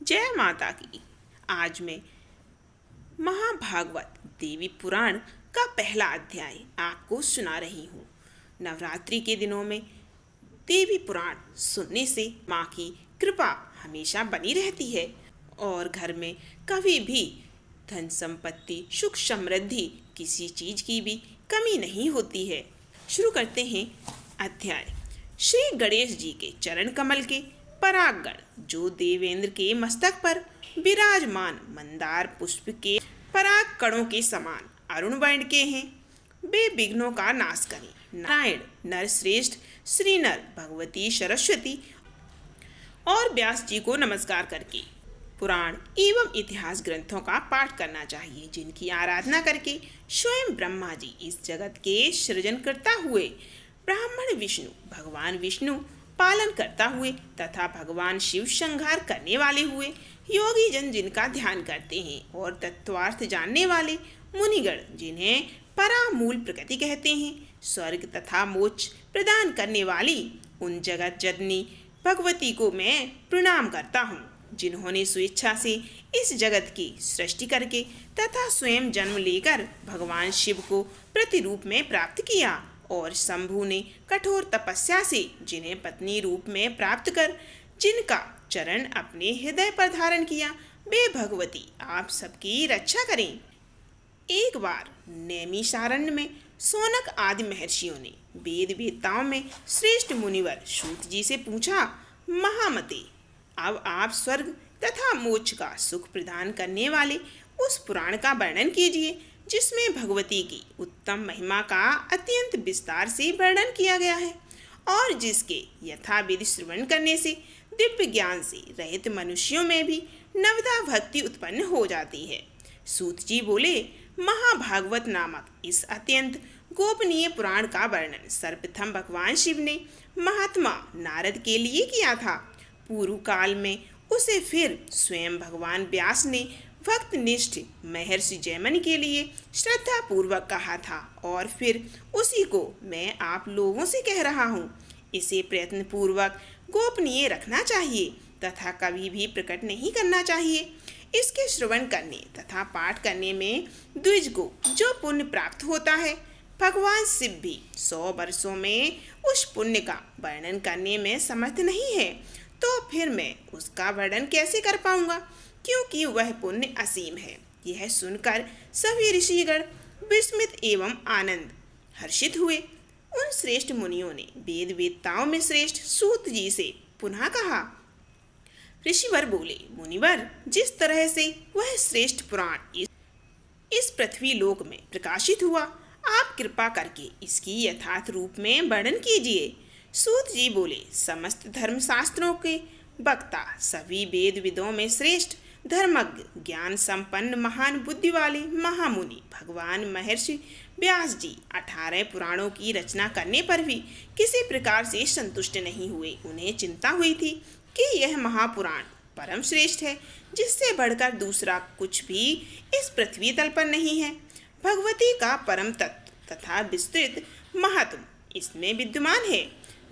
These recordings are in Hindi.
जय माता की। आज मैं महाभागवत देवी पुराण का पहला अध्याय आपको सुना रही हूँ। नवरात्रि के दिनों में देवी पुराण सुनने से माँ की कृपा हमेशा बनी रहती है और घर में कभी भी धन संपत्ति सुख समृद्धि किसी चीज की भी कमी नहीं होती है। शुरू करते हैं अध्याय। श्री गणेश जी के चरण कमल के परागगण जो देवेंद्र के मस्तक पर विराजमान मंदार पुष्प के पराग कणों के समान अरुण वर्ण के हैं, वे विघ्नों का नाश करें। नारायण नर श्रेष्ठ श्री नर भगवती सरस्वती और व्यास जी को नमस्कार करके पुराण एवं इतिहास ग्रंथों का पाठ करना चाहिए, जिनकी आराधना करके स्वयं ब्रह्मा जी इस जगत के सृजनकर्ता हुए, ब्राह्मण विष्णु भगवान विष्णु पालन करता हुए तथा भगवान शिव संहार करने वाले हुए, योगी जन जिनका ध्यान करते हैं और तत्वार्थ जानने वाले मुनिगण जिन्हें परामूल प्रकृति कहते हैं, स्वर्ग तथा मोक्ष प्रदान करने वाली उन जगत जननी भगवती को मैं प्रणाम करता हूँ, जिन्होंने स्वेच्छा से इस जगत की सृष्टि करके तथा स्वयं जन्म लेकर भगवान शिव को प्रतिरूप में प्राप्त किया और शंभु ने कठोर तपस्या से जिन्हें पत्नी रूप में प्राप्त कर जिनका चरण अपने हृदय पर धारण किया, वे भगवती आप सबकी रक्षा करें। एक बार नैमिषारण्य में सौनक आदि महर्षियों ने वेद वेत्ताओं में श्रेष्ठ मुनिवर सूत जी से पूछा, महामते, अब आप स्वर्ग तथा मोक्ष का सुख प्रदान करने वाले उस पुराण का वर्णन कीजिए जिसमें भगवती की उत्तम महिमा का अत्यंत विस्तार से वर्णन किया गया है और जिसके यथाविधि श्रवण करने से दिव्य ज्ञान से रहित मनुष्यों में भी नवदा भक्ति उत्पन्न हो जाती है। सूत जी बोले, महाभागवत नामक इस अत्यंत गोपनीय पुराण का वर्णन सर्वप्रथम भगवान शिव ने महात्मा नारद के लिए किया था। पूर्व काल में उसे फिर स्वयं भगवान व्यास ने भक्तनिष्ठ महर्षि जैमिनि के लिए श्रद्धा पूर्वक कहा था और फिर उसी को मैं आप लोगों से कह रहा हूँ। इसे प्रयत्न पूर्वक गोपनीय रखना चाहिए तथा कभी भी प्रकट नहीं करना चाहिए। इसके श्रवण करने तथा पाठ करने में द्विज को जो पुण्य प्राप्त होता है, भगवान शिव भी 100 वर्षों में उस पुण्य का वर्णन करने में समर्थ नहीं है, तो फिर मैं उसका वर्णन कैसे कर पाऊंगा, क्योंकि वह पुण्य असीम है। यह सुनकर सभी ऋषिगण विस्मित एवं आनंद हर्षित हुए। उन श्रेष्ठ मुनियों ने वेद वेत्ताओं में श्रेष्ठ सूत जी से पुनः कहा। ऋषिवर बोले, मुनिवर, जिस तरह से वह श्रेष्ठ पुराण इस पृथ्वी लोक में प्रकाशित हुआ, आप कृपा करके इसकी यथार्थ रूप में वर्णन कीजिए। सूत जी बोले, समस्त धर्म शास्त्रों के वक्ता, सभी वेद विदों में श्रेष्ठ धर्मज्ञ ज्ञान संपन्न महान बुद्धि वाले महामुनि भगवान महर्षि व्यास जी 18 पुराणों की रचना करने पर भी किसी प्रकार से संतुष्ट नहीं हुए। उन्हें चिंता हुई थी कि यह महापुराण परम श्रेष्ठ है, जिससे बढ़कर दूसरा कुछ भी इस पृथ्वी तल पर नहीं है। भगवती का परम तत्व तथा विस्तृत महत्व इसमें विद्यमान है।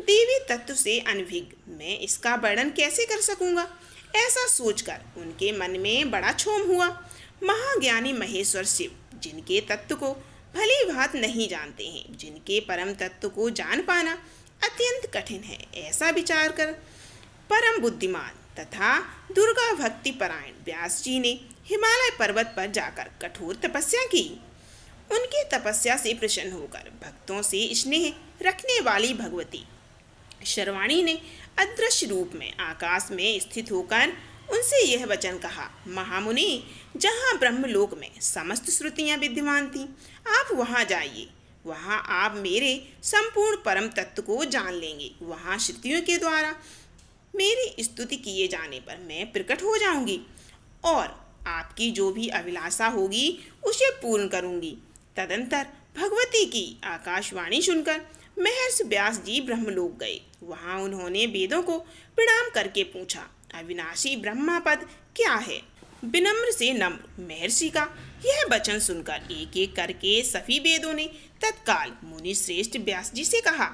देवी तत्व से अनभिज्ञ मैं इसका वर्णन कैसे कर सकूंगा, ऐसा सोचकर उनके मन में बड़ा क्षोभ हुआ। महाज्ञानी महेश्वर शिव, जिनके तत्व को भली भांति नहीं जानते हैं, जिनके परम तत्व को जान पाना अत्यंत कठिन है, ऐसा विचार कर परम बुद्धिमान तथा दुर्गा भक्ति परायण व्यास जी ने हिमालय पर्वत पर जाकर कठोर तपस्या की। उनकी तपस्या से प्रसन्न होकर भक्तों से स्नेह रखने वाली भगवती शर्वाणी ने अदृश्य रूप में आकाश में स्थित होकर उनसे यह वचन कहा, महामुनि, जहाँ ब्रह्मलोक में समस्त श्रुतियाँ विद्यमान थीं, आप वहाँ जाइए। वहाँ आप मेरे संपूर्ण परम तत्व को जान लेंगे। वहाँ श्रुतियों के द्वारा मेरी स्तुति किए जाने पर मैं प्रकट हो जाऊंगी और आपकी जो भी अभिलाषा होगी उसे पूर्ण करूंगी। तदंतर भगवती की आकाशवाणी सुनकर महर्षि व्यास जी ब्रह्मलोक गए। वहां उन्होंने वेदों को प्रणाम करके पूछा, अविनाशी ब्रह्मापद क्या है। विनम्र से नम्र महर्षि का यह वचन सुनकर एक एक करके सभी वेदों ने तत्काल मुनि श्रेष्ठ व्यास जी से कहा।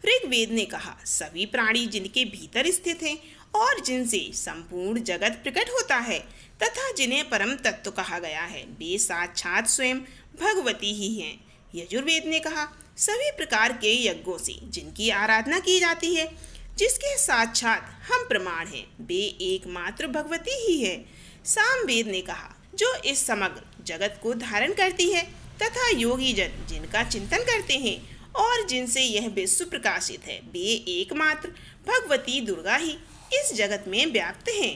ऋग्वेद ने कहा, सभी प्राणी जिनके भीतर स्थित हैं और जिनसे संपूर्ण जगत प्रकट होता है तथा जिन्हें परम तत्व कहा गया है, वे साक्षात स्वयं भगवती ही हैं। यजुर्वेद ने कहा, सभी प्रकार के यज्ञों से जिनकी आराधना की जाती है, जिसके साक्षात हम प्रमाण हैं, वे एकमात्र भगवती ही है। सामवेद ने कहा, जो इस समग्र जगत को धारण करती है तथा योगी जन जिनका चिंतन करते हैं और जिनसे यह विश्व प्रकाशित है, वे एकमात्र भगवती दुर्गा ही इस जगत में व्याप्त हैं।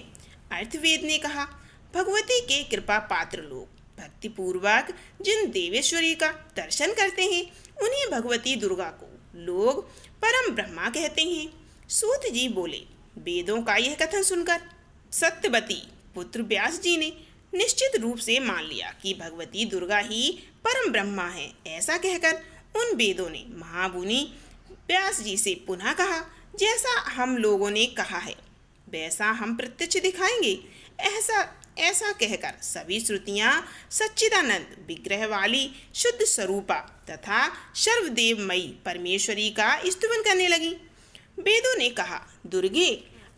अर्थवेद ने कहा, भगवती के कृपा पात्र लोग भक्ति पूर्वक जिन देवेश्वरी का दर्शन करते हैं, उन्हीं भगवती दुर्गा को लोग परम ब्रह्मा कहते हैं। सूत जी बोले, वेदों का यह कथन सुनकर सत्यवती पुत्र व्यास जी ने निश्चित रूप से मान लिया कि भगवती दुर्गा ही परम ब्रह्मा है। ऐसा कहकर उन वेदों ने महामुनि व्यास जी से पुनः कहा, जैसा हम लोगों ने कहा है वैसा हम प्रत्यक्ष दिखाएंगे। ऐसा कहकर सभी श्रुतियाँ सच्चिदानंद विग्रह वाली शुद्ध स्वरूपा तथा सर्वदेवमयी परमेश्वरी का स्तुति करने लगी। वेदों ने कहा, दुर्गे,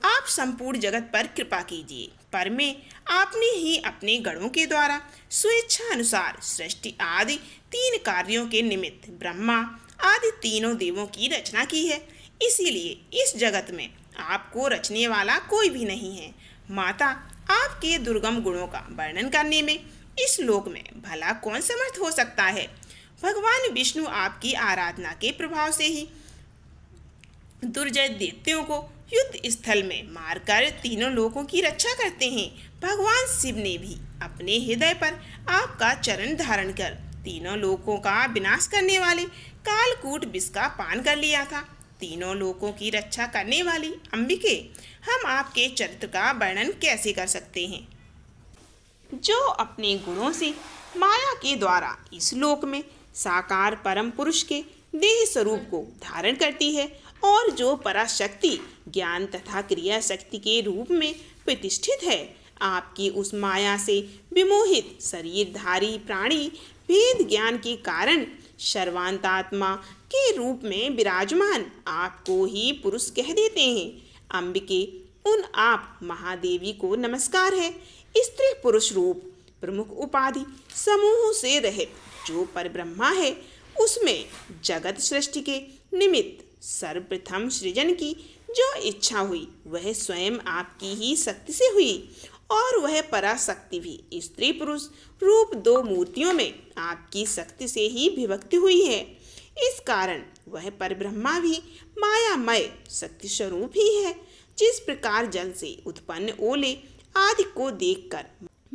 आप संपूर्ण जगत पर कृपा कीजिए। पर में आपने ही अपने गणों के द्वारा स्वेच्छा अनुसार सृष्टि आदि 3 कार्यों के निमित्त ब्रह्मा आदि तीनों देवों की रचना की है। इसीलिए इस जगत में आपको रचने वाला कोई भी नहीं है। माता, आपके दुर्गम गुणों का वर्णन करने में इस लोक में भला कौन समर्थ हो सकता है। भगवान विष्णु आपकी आराधना के प्रभाव से ही दुर्जय दैत्यों को युद्ध स्थल में मारकर तीनों लोकों की रक्षा करते हैं। भगवान शिव ने भी अपने हृदय पर आपका चरण धारण कर तीनों लोकों का विनाश करने वाले कालकूट विष का पान कर लिया था। तीनों लोकों की रक्षा करने वाली अंबिके, हम आपके चरित्र का वर्णन कैसे कर सकते हैं, जो अपने गुणों से माया के द्वारा इस लोक में साकार परम पुरुष के देह स्वरूप को धारण करती है और जो पराशक्ति ज्ञान तथा क्रिया शक्ति के रूप में प्रतिष्ठित है। आपकी उस माया से विमोहित शरीरधारी प्राणी भेद ज्ञान के कारण सर्वांतात्मा के रूप में विराजमान आपको ही पुरुष कह देते हैं। अंबिके, उन आप महादेवी को नमस्कार है। स्त्री पुरुष रूप प्रमुख उपाधि समूहों से रहित जो परब्रह्मा है, उसमें जगत सृष्टि के निमित्त सर्वप्रथम सृजन की जो इच्छा हुई वह स्वयं आपकी ही शक्ति से हुई और वह पराशक्ति भी स्त्री पुरुष रूप 2 मूर्तियों में आपकी शक्ति से ही विभक्ति हुई है। इस कारण वह परब्रह्मा भी मायामय शक्ति स्वरूप ही है। जिस प्रकार जल से उत्पन्न ओले आदि को देखकर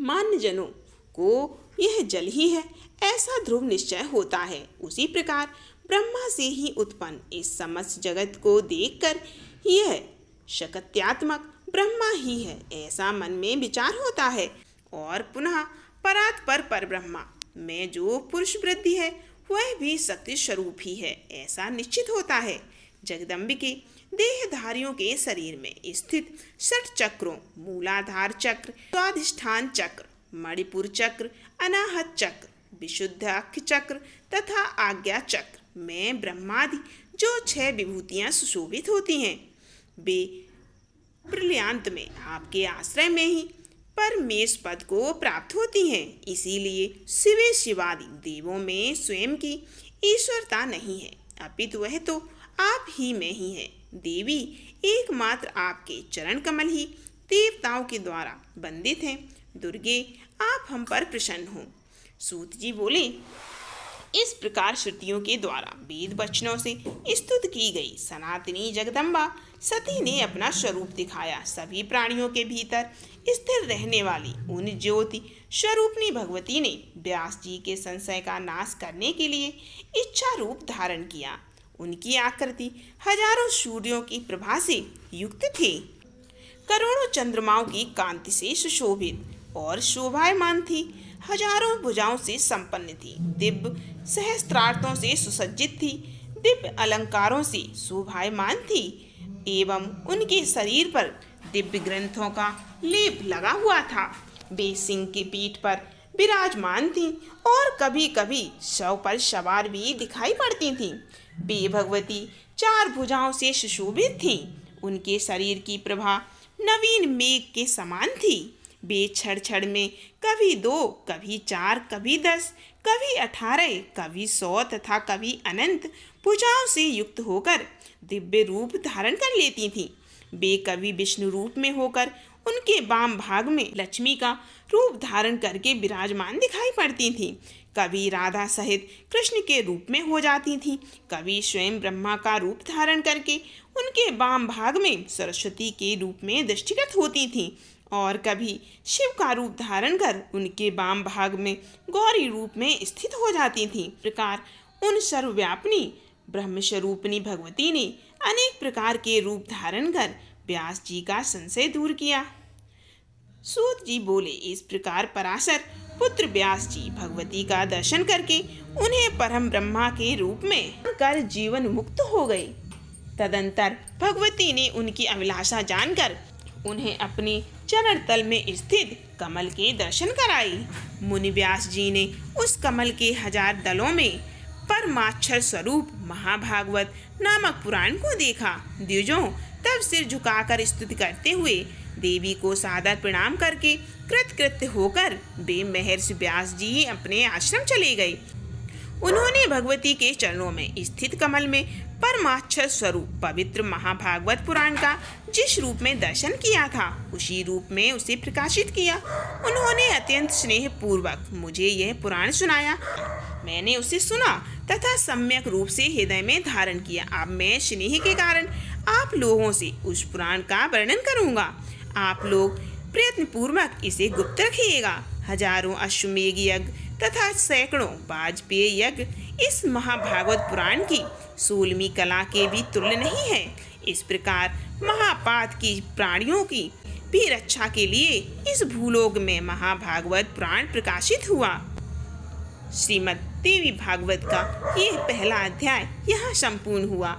मान्य जनों को यह जल ही है ऐसा ध्रुव निश्चय होता है, उसी प्रकार ब्रह्मा से ही उत्पन्न इस समस्त जगत को देखकर यह शक्त्यात्मक ब्रह्मा ही है ऐसा मन में विचार होता है। और पुनः परात्पर परब्रह्मा में जो पुरुष वृद्धि है वह भी शक्ति स्वरूप ही है ऐसा निश्चित होता है। जगदम्बिके, देहधारियों के शरीर में स्थित 6 चक्रों मूलाधार चक्र, स्वाधिष्ठान चक्र, मणिपुर चक्र, अनाहत चक्र, विशुद्धाख्य चक्र तथा आज्ञा चक्र में ब्रह्मादि जो 6 विभूतियां सुशोभित होती हैं, वे प्रलयांत में आपके आश्रय में ही परमेश पद को प्राप्त होती हैं। इसीलिए शिवे शिवादि देवों में स्वयं की ईश्वरता नहीं है, अपितु वह तो आप ही में ही है। देवी, एकमात्र आपके चरण कमल ही देवताओं के द्वारा वंदित हैं। दुर्गे, आप हम पर प्रसन्न हो। सूत जी बोले, इस प्रकार श्रुतियों के द्वारा वेद वचनों से स्तुति की गई सनातनी जगदम्बा सती ने अपना स्वरूप दिखाया। सभी प्राणियों के भीतर स्थिर रहने वाली उन ज्योति स्वरूपनी भगवती ने व्यास जी के संशय का नाश करने के लिए इच्छा रूप धारण किया। उनकी आकृति हजारों सूर्यों की प्रभा से युक्त थी, करोड़ों चंद्रमाओं की कांति से सुशोभित और शोभायमान थी, हजारों भुजाओं से संपन्न थी, दिव्य सहस्त्रार्थों से सुसज्जित थी, दिव्य अलंकारों से शोभायमान थी एवं उनके शरीर पर दिव्य ग्रंथों का लेप लगा हुआ था। वे सिंह की पीठ पर विराजमान थीं और कभी कभी शव पर सवार भी दिखाई पड़ती थीं। वे भगवती 4 भुजाओं से सुशोभित थीं। उनके शरीर की प्रभा नवीन मेघ के समान थी। वे क्षण क्षण में कभी 2, कभी 4, कभी 10, कभी 18, कभी 100 तथा कभी अनंत भुजाओं से युक्त होकर दिव्य रूप धारण कर लेती थीं। वे कभी विष्णु रूप में होकर उनके वाम भाग में लक्ष्मी का रूप धारण करके विराजमान दिखाई पड़ती थीं। कभी राधा सहित कृष्ण के रूप में हो जाती थीं। कभी स्वयं ब्रह्मा का रूप धारण करके उनके वाम भाग में सरस्वती के रूप में दृष्टिगत होती थीं और कभी शिव का रूप धारण कर उनके वाम भाग में गौरी रूप में स्थित हो जाती थीं। प्रकार उन सर्वव्यापिनी ब्रह्मस्वरूपिणी भगवती ने अनेक प्रकार के रूप धारण कर व्यास जी का संशय दूर किया। सूत जी बोले, इस प्रकार पराशर पुत्र व्यास जी भगवती का दर्शन करके उन्हें परम ब्रह्मा के रूप में कर जीवन मुक्त हो गए। तदंतर भगवती ने उनकी अभिलाषा जानकर उन्हें अपने चरण तल में स्थित कमल के दर्शन कराई। मुनि व्यास जी ने उस कमल के 1000 दलों में परमाक्षर स्वरूप महाभागवत नामक पुराण को देखा। द्विजों तब सिर झुकाकर स्तुति करते हुए देवी को सादर प्रणाम करके कृतकृत्य होकर वे महर्षि व्यास जी अपने आश्रम चले गए। उन्होंने भगवती के चरणों में स्थित कमल में परमाक्षर स्वरूप पवित्र महाभागवत पुराण का जिस रूप में दर्शन किया था उसी रूप में उसे प्रकाशित किया। उन्होंने अत्यंत स्नेह पूर्वक मुझे यह पुराण सुनाया। मैंने उसे सुना तथा सम्यक रूप से हृदय में धारण किया। अब मैं स्नेह के कारण आप लोगों से उस पुराण का वर्णन करूंगा। आप लोग प्रयत्न पूर्वक इसे गुप्त रखिएगा। हजारों अश्वमेघ यज्ञ तथा सैकड़ों वाजपेयी यज्ञ इस महाभागवत पुराण की 16वीं कला के भी तुल्य नहीं है। इस प्रकार महापात की प्राणियों की भी रक्षा के लिए इस भूलोक में महाभागवत पुराण प्रकाशित हुआ। श्रीमद् देवी भागवत का यह पहला अध्याय यहाँ संपूर्ण हुआ।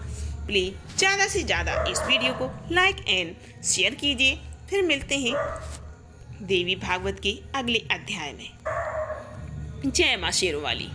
प्लीज ज़्यादा से ज़्यादा इस वीडियो को लाइक एंड शेयर कीजिए। फिर मिलते हैं देवी भागवत के अगले अध्याय में। जय मां शेरों वाली।